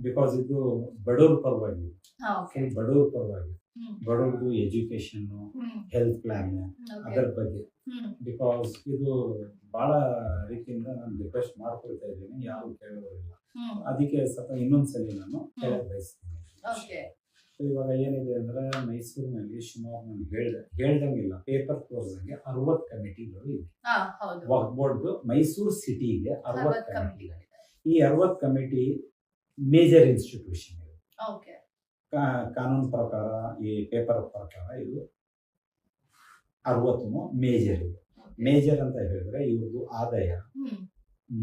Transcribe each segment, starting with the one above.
Because ಇದು ಬಡವ್ರ ಪರವಾಗಿ, ಓಕೆ ಬಡವ್ರ ಪರವಾಗಿ, ಬಡವ್ರದ್ದು ಎಜುಕೇಶನ್, ಹೆಲ್ತ್ ಪ್ಲಾನ್ ಅದರ ಬಗ್ಗೆ. ಬಿಕಾಸ್ ಇದು ಬಹಳ ರೀತಿಯಿಂದ ನಾನು ರಿಕ್ವೆಸ್ಟ್ ಮಾಡ್ಕೊಳ್ತಾ ಇದ್ದೀನಿ, ಯಾರು ಕೇಳೋರಿಲ್ಲ. ಅದಕ್ಕೆ ಸ್ವಲ್ಪ ಇನ್ನೊಂದ್ಸಲಿ ನಾನು ಕೇಳಕ್ ಬಯಸ್ತೀನಿ. ಓಕೆ ಇವಾಗ ಏನಿದೆ ಅಂದ್ರೆ ಮೈಸೂರಿನಲ್ಲಿ ಸುಮಾರು ನಾನು ಹೇಳ್ದಂಗಿಲ್ಲ, ಪೇಪರ್ ತೋರ್ಸಂಗೆ 60 ಕಮಿಟಿಗಳು ಇದೆ. ವಕ್ಫ್ ಬೋರ್ಡ್ ಮೈಸೂರು ಸಿಟಿಗೆ 60 ಕಮಿಟಿಗಳಿದೆ. ಈ 60 ಕಮಿಟಿ ಮೇಜರ್ ಇನ್ಸ್ಟಿಟ್ಯೂಷನ್ ಇದೆ. ಕಾನೂನು ಪ್ರಕಾರ, ಈ ಪೇಪರ್ ಪ್ರಕಾರ ಇದು 60 ಮೇಜರ್ ಇದೆ. ಮೇಜರ್ ಅಂತ ಹೇಳಿದ್ರೆ ಇವ್ರದ್ದು ಆದಾಯ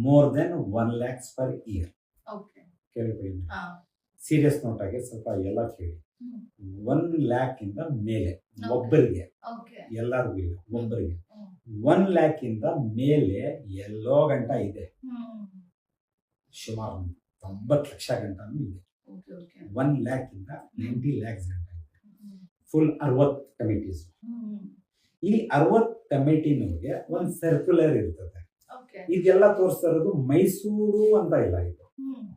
more than 1 lakhs per year. ಕೇಳ್ಕೊಳ್ಳಿ, ಸೀರಿಯಸ್ ನೋಟ್ ಆಗಿ ಸ್ವಲ್ಪ ಎಲ್ಲ ಕೇಳಿ. 1 lakh ಇಂದ ಮೇಲೆ ಒಬ್ಬರಿಗೆ, ಎಲ್ಲರಿಗೂ ಇಲ್ಲ, ಒಬ್ಬರಿಗೆ 1 lakh ಇಂದ ಮೇಲೆ ಎಲ್ಲೋ ಗಂಟ ಇದೆ. ಸುಮಾರು 90 ಲಕ್ಷ ಗಂಟನೂ ಇದೆ. 1 lakh ಇಂದ 90 lakhs ಗಂಟ ಇದೆ. Full 60 committees. ಈ 60 ಕಮಿಟಿನವ್ರಿಗೆ ಒಂದು ಸರ್ಕ್ಯುಲರ್ ಇರ್ತದೆ. ಇದೆಲ್ಲ ತೋರಿಸ್ತಾ ಇರೋದು ಮೈಸೂರು ಅಂತ ಇಲ್ಲ, ಇದು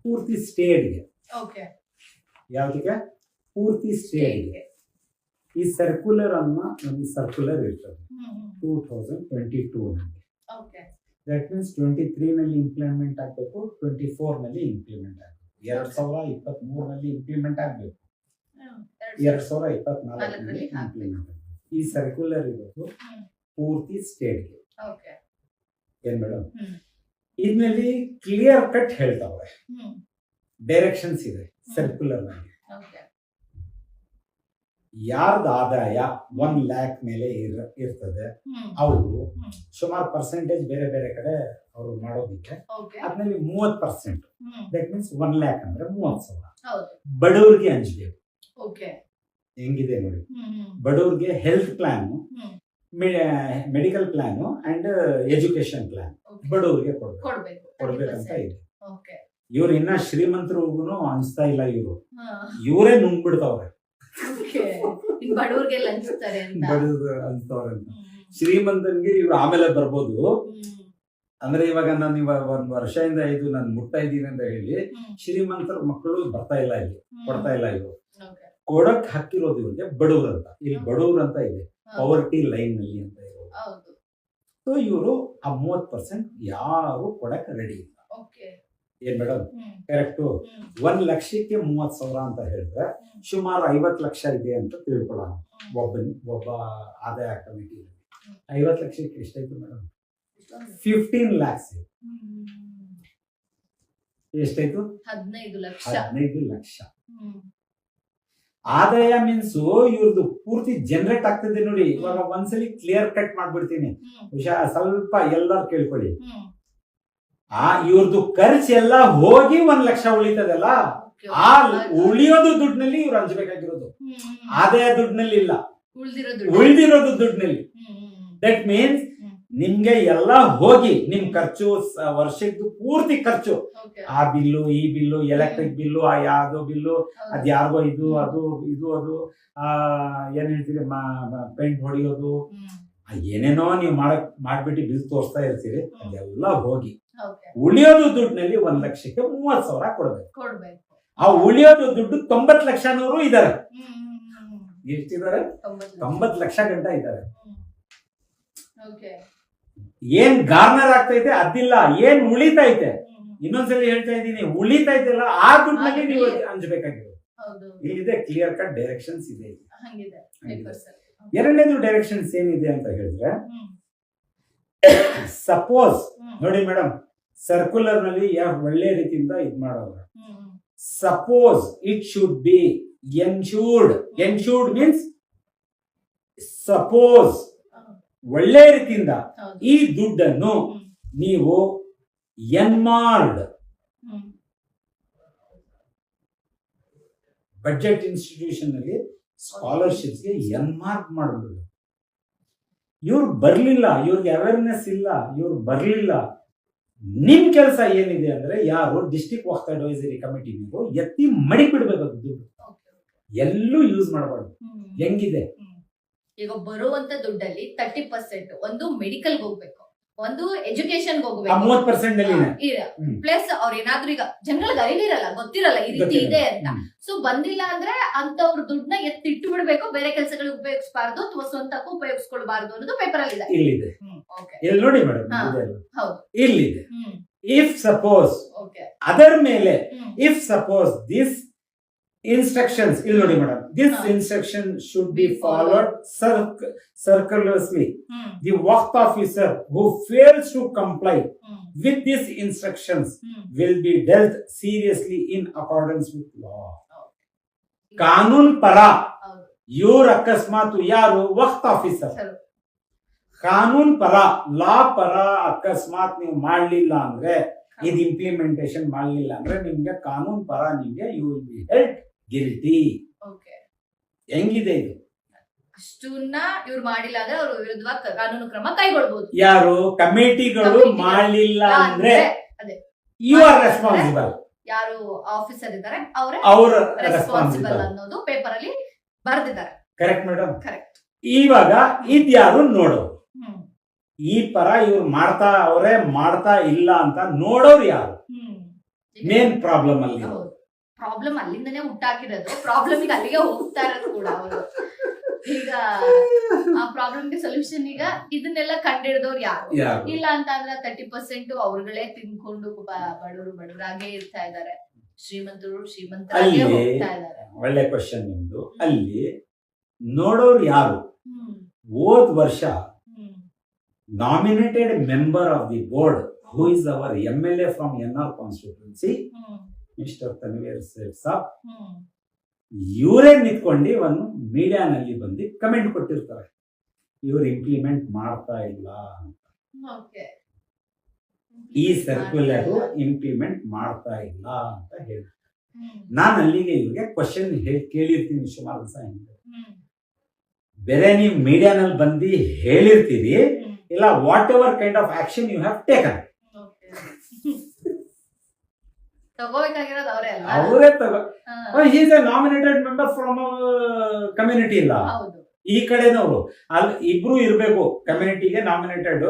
ಪೂರ್ತಿ ಸ್ಟೇಟ್ಗೆ. ಯಾವ್ದಕ್ಕೆ? ಪೂರ್ತಿ ಸ್ಟೇಟ್ಗೆ. ಈ ಸರ್ಕ್ಯುಲರ್ ಅನ್ನ ಒಂದು ಸರ್ಕ್ಯುಲರ್ ಇರ್ತದೆ 2022 ನಲ್ಲಿ. ದಟ್ ಮೀನ್ಸ್ 23 ನಲ್ಲಿ ಇಂಪ್ಲಿಮೆಂಟ್ ಆಗಬೇಕು, 24 ನಲ್ಲಿ ಇಂಪ್ಲಿಮೆಂಟ್ ಆಗಬೇಕು, 2023 ನಲ್ಲಿ ಇಂಪ್ಲಿಮೆಂಟ್ ಆಗಬೇಕು, 2024 ನಲ್ಲಿ ಇಂಪ್ಲಿಮೆಂಟ್ ಆಗಬೇಕು. ಈ ಸರ್ಕ್ಯುಲರ್ ಇರೋದು ಪೂರ್ತಿ ಸ್ಟೇಟ್ಗೆ. ಏನ್ ಮೇಡಮ್, ಇದ್ರಲ್ಲಿ ಕ್ಲಿಯರ್ ಕಟ್ ಹೇಳ್ತಾವ್ರೆ, ಡೈರೆಕ್ಷನ್ಸ್ ಇದೆ ಸರ್ಕ್ಯುಲರ್ ನಲ್ಲಿ. ಯಾರ್ದು ಆದಾಯ 1 lakh ಮೇಲೆ ಇರ್ತದೆ ಅವರು ಸುಮಾರು ಪರ್ಸೆಂಟೇಜ್ ಬೇರೆ ಬೇರೆ ಕಡೆ ಅವರು ಮಾಡೋದಿಕ್ಕೆ, ಅದ್ರಲ್ಲಿ 30%, ದಟ್ ಮೀನ್ಸ್ 1 lakh ಅಂದ್ರೆ 30,000 ಬಡವ್ರಿಗೆ ಹಂಚ್ಬೇಕು. ಹೆಂಗಿದೆ ನೋಡಿ, ಬಡವ್ರಿಗೆ health plan, medical plan and education plan ಬಡವ್ರಿಗೆ ಕೊಡ್ಬೇಕಂತ ಇದೆ. ಇವ್ರು ಇನ್ನ ಶ್ರೀಮಂತರಿಗೂ ಅನ್ಸ್ತಾ ಇಲ್ಲ, ಇವರೇ ನುಂಗ್ಬಿಡ್ತಾವ್ರೆ, ಬಡವ್ರಿಗೆ ಹಂಚ್ತಾರೆ ಅನ್ಸ್ತವ್ರೆ. ಶ್ರೀಮಂತನ್ಗೆ ಇವ್ರು ಆಮೇಲೆ ಬರ್ಬೋದು. ಅಂದ್ರೆ ಇವಾಗ ನಾನು ಇವಾಗ 1 ವರ್ಷದಿಂದ ಇದು ನಾನು ಮುಟ್ತಾ ಇದ್ದೀನಿ ಅಂತ ಹೇಳಿ ಶ್ರೀಮಂತರ ಮಕ್ಕಳು ಬರ್ತಾ ಇಲ್ಲ, ಇಲ್ಲಿ ಕೊಡ್ತಾ ಇಲ್ಲ. ಇವರು ಕೊಡಕ್ ಹಾಕಿರೋದು ಇವ್ರಿಗೆ ಬಡವ್ರು ಅಂತ, ಇಲ್ಲಿ ಬಡವ್ರು ಅಂತ ಇದೆ, ಪವರ್ಟಿ ಲೈನ್ ನಲ್ಲಿ ಅಂತ ಇರೋದು. ಸೊ ಇವರು ಆ 30% ಯಾರು ಕೊಡಕ್ ರೆಡಿ ಇಲ್ಲ. ಏನ್ ಮೇಡಮ್ ಕರೆಕ್ಟು? 1 ಲಕ್ಷಕ್ಕೆ 30,000 ಅಂತ ಹೇಳಿದ್ರೆ ಸುಮಾರು 50 ಲಕ್ಷ ಇದೆ ಅಂತ ತಿಳ್ಕೊಳ್ಳೋಣ. ಒಬ್ಬ ಆದಾಯ ಕಮಿಟಿ 50 ಲಕ್ಷಕ್ಕೆ ಎಷ್ಟಾಯ್ತು ಮೇಡಮ್? 15 lakhs. ಎಷ್ಟಾಯ್ತು? 15 ಲಕ್ಷ ಆದಾಯ. ಮೀನ್ಸ್ ಇವ್ರದ್ದು ಪೂರ್ತಿ ಜನರೇಟ್ ಆಗ್ತದೆ ನೋಡಿ. ಇವಾಗ ಒಂದ್ಸಲಿ ಕ್ಲಿಯರ್ ಕಟ್ ಮಾಡ್ಬಿಡ್ತೀನಿ, ಸ್ವಲ್ಪ ಎಲ್ಲರೂ ಕೇಳ್ಕೊಳ್ಳಿ. ಇವ್ರದ್ದು ಖರ್ಚು ಎಲ್ಲ ಹೋಗಿ 1 ಲಕ್ಷ ಉಳಿತದಲ್ಲ, ಆ ಉಳಿಯೋದು ದುಡ್ಡಿನಲ್ಲಿ ಇವ್ರು ಹಂಚ್ಬೇಕಾಗಿರೋದು, ಆದಾಯ ದುಡ್ಡಿನಲ್ಲಿ ಇಲ್ಲ, ಉಳಿದಿರೋದು ದುಡ್ಡಿನಲ್ಲಿ. ದಟ್ ಮೀನ್ಸ್ ನಿಮ್ಗೆ ಎಲ್ಲ ಹೋಗಿ ನಿಮ್ ಖರ್ಚು, ವರ್ಷದ್ದು ಪೂರ್ತಿ ಖರ್ಚು, ಆ ಬಿಲ್ಲು, ಈ ಬಿಲ್ಲು, ಎಲೆಕ್ಟ್ರಿಕ್ ಬಿಲ್ಲು, ಆ ಯಾವ್ದೋ ಬಿಲ್ಲು, ಅದ್ ಯಾರಿಗೋ ಇದು, ಅದು ಏನ್ ಹೇಳ್ತೀರಿ, ಪೇಂಟ್ ಹೊಡಿಯೋದು, ಏನೇನೋ ನೀವು ಮಾಡ್ಬಿಟ್ಟು ಬಿಲ್ ತೋರಿಸ್ತಾ ಇರ್ತೀರಿ, ಅದೆಲ್ಲ ಹೋಗಿ ಉಳಿಯೋದು ದುಡ್ಡಿನಲ್ಲಿ 1 ಲಕ್ಷಕ್ಕೆ 30,000 ಕೊಡ್ಬೇಕು. ಆ ಉಳಿಯೋದು ದುಡ್ಡು 90 ಲಕ್ಷನವರು ಇದಾರೆ. ಎಷ್ಟಿದ್ದಾರೆ? 90 ಲಕ್ಷ ಗಂಟ ಇದ್ದಾರೆ. ಏನ್ ಗಾರ್ನರ್ ಆಗ್ತೈತೆ ಅದಿಲ್ಲ, ಏನ್ ಉಳಿತೈತೆ, ಇನ್ನೊಂದ್ಸಲಿ ಹೇಳ್ತಾ ಇದ್ದೀನಿ, ಉಳಿತೈತೆಲ್ಲ ಆ ದುಡ್ಡಿನಲ್ಲಿ ನೀವು ಹಂಚ್ಬೇಕಾಗಿರೋದು. ಇಲ್ಲಿದೆ ಕ್ಲಿಯರ್ ಕಟ್ ಡೈರೆಕ್ಷನ್ಸ್ ಇದೆ. ಎರಡನೇದು ಡೈರೆಕ್ಷನ್ಸ್ ಏನಿದೆ ಅಂತ ಹೇಳಿದ್ರೆ, ಸಪೋಸ್ ನೋಡಿ ಮೇಡಮ್, ಸರ್ಕ್ಯುಲರ್ ನಲ್ಲಿ ಒಳ್ಳೆ ರೀತಿಯಿಂದ ಇದ್ ಮಾಡೋರು. Suppose it should be ensured means suppose ಒಳ್ಳೆ ರೀತಿಯಿಂದ ಈ ದುಡ್ಡನ್ನು ನೀವು ಎನ್ಮಾರ್ಡ್ ಬಜೆಟ್ ಇನ್ಸ್ಟಿಟ್ಯೂಷನ್ ನಲ್ಲಿ ಸ್ಕಾಲರ್ಶಿಪ್ಸ್ಗೆ ಎನ್ಮಾರ್ಕ್ ಮಾಡಬಹುದು. ಇವ್ರು ಬರ್ಲಿಲ್ಲ, ಇವ್ರಿಗೆ ಅವೇರ್ನೆಸ್ ಇಲ್ಲ, ಇವ್ರು ಬರ್ಲಿಲ್ಲ. ನಿಮ್ ಕೆಲಸ ಏನಿದೆ ಅಂದ್ರೆ, ಯಾರು ಡಿಸ್ಟ್ರಿಕ್ಟ್ ವಕ್ಫ್ ಅಡ್ವೈಸರಿ ಕಮಿಟಿ ನೀವು ಎತ್ತಿ ಮಡಿ ಬಿಡ್ಬೇಕು ದುಡ್ಡು, ಎಲ್ಲೂ ಯೂಸ್ ಮಾಡಬಾರ್ದು. ಹೆಂಗಿದೆ ಈಗ ಬರುವಂತ ದುಡ್ಡಲ್ಲಿ 30% ಒಂದು ಮೆಡಿಕಲ್ ಹೋಗ್ಬೇಕು, ಒಂದು ಎಜುಕೇಶನ್ ಆ ಹೋಗ್ಬೇಕು 30% ನಲ್ಲಿ ಪ್ಲಸ್ ಅವ್ರ ಏನಾದ್ರೂ ಈಗ ಜನಗಳಿಗೆ ಅರಿವಿರಲ್ಲ, ಗೊತ್ತಿರಲ್ಲ ಈ ರೀತಿ ಇದೆ ಅಂತ. ಸೊ ಬಂದಿಲ್ಲ ಅಂದ್ರೆ ಅಂತವ್ರ ದುಡ್ಡನ್ನ ಎತ್ತಿಟ್ಟು ಬಿಡ್ಬೇಕು, ಬೇರೆ ಕೆಲಸಗಳಿಗೆ ಉಪಯೋಗಿಸಬಾರ್ದು ಅಥವಾ ಸ್ವಂತಕ್ಕೂ ಉಪಯೋಗಿಸ್ಕೊಳ್ಬಾರ್ದು ಅನ್ನೋದು ಪೇಪರ್ ಅಲ್ಲಿ ಇದೆ. ಇಲ್ಲಿದೆ, ಓಕೆ ಇಲ್ಲಿ ನೋಡಿ ಮೇಡಮ್, ಹೌದು ಇಲ್ಲಿದೆ. ಇಫ್ ಸಪೋಸ್ ಓಕೆ ಅದರ ಮೇಲೆ ಇಫ್ ಸಪೋಸ್ ದಿಸ್ ಇನ್ಸ್ಟ್ರಕ್ಷನ್ಸ್, ಇಲ್ಲಿ ನೋಡಿ madam, this instruction should be followed circularly. The work officer who fails to comply with these instructions will be dealt seriously in accordance with law. ಕಾನೂನ್ ಪರ ಇವ್ರ ಅಕಸ್ಮಾತ್ ಯಾರು ವಕ್ತ್ officer, ಕಾನೂನ್ ಪರ ಲಾ ಪರ ಅಕಸ್ಮಾತ್ ನೀವು ಮಾಡ್ಲಿಲ್ಲ ಅಂದ್ರೆ, ಇದು ಇಂಪ್ಲಿಮೆಂಟೇಶನ್ ಮಾಡ್ಲಿಲ್ಲ ಅಂದ್ರೆ ನಿಮ್ಗೆ ಕಾನೂನ್ ಪರ ನಿಮ್ಗೆ you will be held guilty. ಹೆಂಗಿದೆ ಇದು? ಅಷ್ಟನ್ನ ಇವ್ರು ಮಾಡಿಲ್ಲ ಅಂದ್ರೆ ಅವ್ರ ವಿರುದ್ಧ ಕಾನೂನು ಕ್ರಮ ಕೈಗೊಳ್ಳಬಹುದು. ಯಾರು ಕಮಿಟಿಗಳು ಮಾಡಲಿಲ್ಲ ಅಂದ್ರೆ ಯು ಆರ್ ರೆಸ್ಪಾನ್ಸಿಬಲ್. ಯಾರು ಆಫೀಸರ್ ಇದ್ದಾರೆ ಅವರ ರೆಸ್ಪಾನ್ಸಿಬಲ್ ಅನ್ನೋದು ಪೇಪರ್ ಅಲ್ಲಿ ಬರೆದಿದ್ದಾರೆ. Correct madam, correct. ಇವಾಗ ಇದ್ಯಾರು ನೋಡೋರು, ಈ ಪರ ಇವ್ರು ಮಾಡ್ತಾ ಇಲ್ಲ ಅಂತ ನೋಡೋರು ಯಾರು? ಮೇನ್ ಪ್ರಾಬ್ಲಮ್ ಅಲ್ಲಿ ಪ್ರಾಬ್ಲಮ್ ಅಲ್ಲಿಂದನೇ ಹುಟ್ಟಾಕಿರೋದು, ಪ್ರಾಬ್ಲಮ್ ಈಗ ಅಲ್ಲಿಗೆ ಹೋಗ್ತಾ ಇರೋದು ಕೂಡ ಅವರು. ಈಗ ಆ ಪ್ರಾಬ್ಲಮ್ಗೆ ಸೊಲ್ಯೂಷನ್ ಈಗ ಇದನ್ನೆಲ್ಲ ಕಂಡಿಡಿದವ್ರು ಯಾರು ಇಲ್ಲ ಅಂತ ಅಂದ್ರೆ 30% ಅವ್ರುಗಳೇ ತಿನ್ಕೊಂಡು ಬಡವರಾಗೇ ಇರ್ತಾ ಇದ್ದಾರೆ, ಶ್ರೀಮಂತರಾಗೇ ಹೋಗ್ತಾ ಇದ್ದಾರೆ. ಒಳ್ಳೆ ಕ್ವಶನ್ ನಿಮ್ದು. ಅಲ್ಲಿ ನೋಡೋರು ಯಾರು? ಹೋದ್ ವರ್ಷ nominated member of the board who is our MLA from NR constituency, mister Tanveer Sait sahab, ಇವರೇ ನಿಂತ್ಕೊಂಡು ಒಂದು ಮೀಡಿಯಾನಲ್ಲಿ ಬಂದು ಕಮೆಂಟ್ ಕೊಟ್ಟಿರ್ತಾರೆ, ಇವರು ಇಂಪ್ಲಿಮೆಂಟ್ ಮಾಡ್ತಾ ಇಲ್ಲ ಅಂತ. ಈ ಸರ್ಕ್ಯುಲರ್ ಇಂಪ್ಲಿಮೆಂಟ್ ಮಾಡ್ತಾ ಇಲ್ಲ ಅಂತ ಹೇಳಿ ನಾನು ಅಲ್ಲಿಗೆ ಇವ್ರಿಗೆ ಕ್ವಶನ್ ಕೇಳಿರ್ತೀನಿ ಸುಮಾರು ದಿವಸ. ಬೇರೆ ನೀವು ಮೀಡಿಯಾನಲ್ಲಿ ಬಂದು ಹೇಳಿರ್ತೀರಿ, ಇಲ್ಲ whatever kind of action you have taken, ಅವರೇ is a nominated member from community ಇಲ್ಲ ಈ ಕಡೆನವರು. ಅಲ್ಲಿ ಇಬ್ರು ಇರಬೇಕು ಕಮ್ಯುನಿಟಿಗೆ ನಾಮಿನೇಟೆಡ್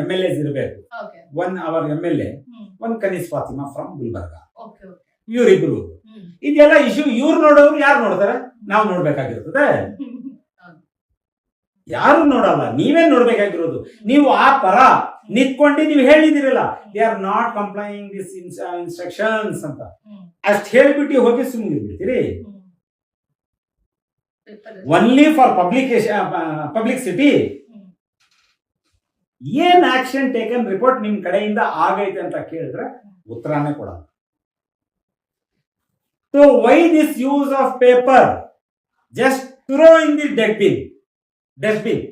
MLAs ಇರಬೇಕು. One our MLA, one Kaneez Fatima from Gulbarga, ಇವರಿಬ್ರು. ಇದೆಲ್ಲ ಇಶ್ಯೂ ಇವ್ರು ನೋಡೋರು ಯಾರು ನೋಡ್ತಾರೆ? ನಾವು ನೋಡ್ಬೇಕಾಗಿರ್ತದೆ. ಯಾರು ನೋಡಲ್ಲ, ನೀವೇ ನೋಡ್ಬೇಕಾಗಿರೋದು. ನೀವು ಆ ಪರ ನಿಂತ್ಕೊಂಡು ನೀವು ಹೇಳಿದಿರಲ್ಲ, they are not complying this instructions ಅಂತ, ಅಷ್ಟು ಹೇಳ್ಬಿಟ್ಟು ಹೋಗಿ ಸುಮ್ಮನೆ ಬಿಡ್ತೀರಿ. Only for publicity. ಏನ್ ಆಕ್ಷನ್ ಟೇಕನ್ ರಿಪೋರ್ಟ್ ನಿಮ್ ಕಡೆಯಿಂದ ಆಗೈತೆ ಅಂತ ಕೇಳಿದ್ರೆ ಉತ್ತರನೇ ಕೊಡಲ್ಲ. So why this use of paper? Just throw in the dustbin.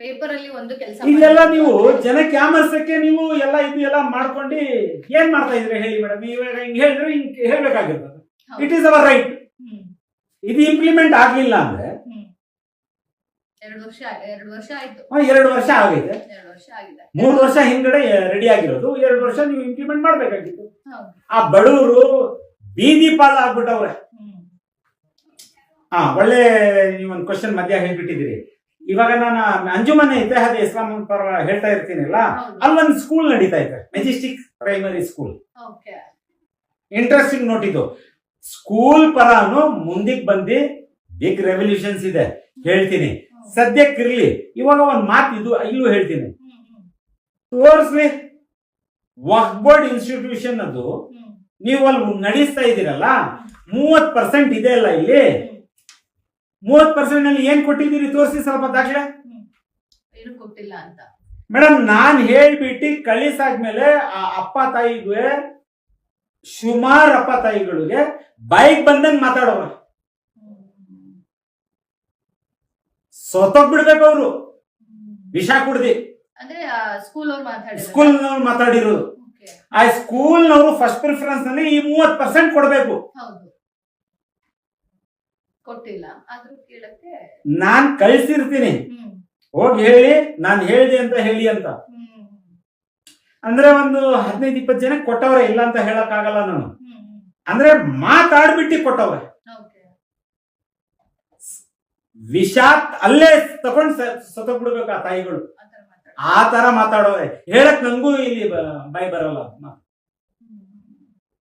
Paper ಅಲ್ಲಿ ಒಂದು ಕೆಲಸ ಇದೆಲ್ಲ ನೀವು ಜನಕ್ಕೆ ಯಾಮರ್ಸಕ್ಕೆ ನೀವು ಎಲ್ಲ ಮಾಡ್ಕೊಂಡು ಏನ್ ಮಾಡ್ತಾ ಇದ್ರೆ ಹೇಳಿ ಮೇಡಮ್. ಇವಾಗ ಹಿಂಗ್ ಹೇಳಿದ್ರೆ ಹಿಂಗ್ ಹೇಳ್ಬೇಕಾಗಿರ್ತದೆ. It is our right. ಇದು ಇಂಪ್ಲಿಮೆಂಟ್ ಆಗ್ಲಿಲ್ಲ ಅಂದ್ರೆ 2 ವರ್ಷ ಆಯ್ತು. 2 ವರ್ಷ ಆಗೈತೆ. 3 ವರ್ಷ ಹಿಂಗಡೆ ರೆಡಿ ಆಗಿರೋದು, 2 ವರ್ಷ ನೀವು ಇಂಪ್ಲಿಮೆಂಟ್ ಮಾಡ್ಬೇಕಾಗಿತ್ತು. ಆ ಬಡವರು ಬೀದಿ ಪಾಲ್ ಆಗ್ಬಿಟ್ಟವ್ರೆ. ಒಳ್ಳೆ ನೀವೊಂದು ಕ್ವಶನ್ ಮಧ್ಯ ಹೇಳ್ಬಿಟ್ಟಿದ್ದೀರಿ. ಇವಾಗ ನಾನು ಅಂಜುಮನೆ ಇತಿಹಾದ ಇಸ್ಲಾಂ ಪರ ಹೇಳ್ತಾ ಇರ್ತೀನಿಲ್ಲ, ಅಲ್ಲೊಂದು ಸ್ಕೂಲ್ ನಡೀತಾ ಇದೆ, ಮೆಜೆಸ್ಟಿಕ್ ಪ್ರೈಮರಿ ಸ್ಕೂಲ್. ಇಂಟ್ರೆಸ್ಟಿಂಗ್ ನೋಟಿದ್ದು. ಸ್ಕೂಲ್ ಪರಾನು ಮುಂದಕ್ಕೆ ಬಂದು ಬಿಗ್ ರೆವಲ್ಯೂಷನ್ಸ್ ಇದೆ, ಹೇಳ್ತೀನಿ. ಸದ್ಯಕ್ಕಿರ್ಲಿ, ಇವಾಗ ಒಂದ್ ಮಾತು ಇಲ್ಲೂ ಹೇಳ್ತೀನಿ. ತೋರಿಸ್ಲಿ, ವಕ್ಫ್ ಬೋರ್ಡ್ ಇನ್ಸ್ಟಿಟ್ಯೂಷನ್ ಅದು ನೀವು ಅಲ್ಲಿ ನಡೆಸ್ತಾ ಇದ್ದೀರಲ್ಲ, 30% ಇದೆ ಅಲ್ಲ ಇಲ್ಲಿ. 30% ನಲ್ಲಿ ಏನ್ ಕೊಟ್ಟಿದ್ದೀರಿ ತೋರಿಸಿ ಸ್ವಲ್ಪ ದಾಖಲೆ. ಕೊಟ್ಟಿಲ್ಲ ಅಂತ ಮೇಡಮ್ ನಾನ್ ಹೇಳ್ಬಿಟ್ಟು ಕಳಿಸಾದ್ಮೇಲೆ ಆ ಅಪ್ಪ ತಾಯಿಗೆ, ಸುಮಾರು ಅಪ್ಪ ತಾಯಿಗಳಿಗೆ ಬೈಕ್ ಬಂದಂಗ್ ಮಾತಾಡೋರು, ಸೋತೋಗ್ಬಿಡ್ಬೇಕು ಅವರು, ವಿಷ ಕುಡ್ದಿ. ಸ್ಕೂಲ್ನವ್ರು ಮಾತಾಡಿರೋದು. ಆ ಸ್ಕೂಲ್ನವರು ಫಸ್ಟ್ ಪ್ರಿಫರೆನ್ಸ್ ನಲ್ಲಿ ಈ 30% ಕೊಡ್ಬೇಕು. ಕೊಟ್ಟಿಲ್ಲ, ನಾನ್ ಕಳಿಸಿರ್ತೀನಿ, ಹೋಗಿ ಹೇಳಿ ನಾನು ಹೇಳಿದೆ ಅಂತ ಹೇಳಿ ಅಂತ. ಅಂದ್ರೆ ಒಂದು 15-20 ಜನ ಕೊಟ್ಟವ್ರೆ, ಇಲ್ಲ ಅಂತ ಹೇಳಕ್ ಆಗಲ್ಲ ನಾನು. ಅಂದ್ರೆ ಮಾತಾಡ್ಬಿಟ್ಟು ಕೊಟ್ಟವ್ರೆ. ವಿಷ ಅಲ್ಲೇ ತಗೊಂಡ್ ಸತ್ತೋಗ್ಬಿಡ್ಬೇಕು ಆ ತಾಯಿಗಳು. ಆ ತರ ಮಾತಾಡೋ ಹೇಳಕ್ ನಂಗೂ ಇಲ್ಲಿ ಬಾಯಿ ಬರಲ್ಲ.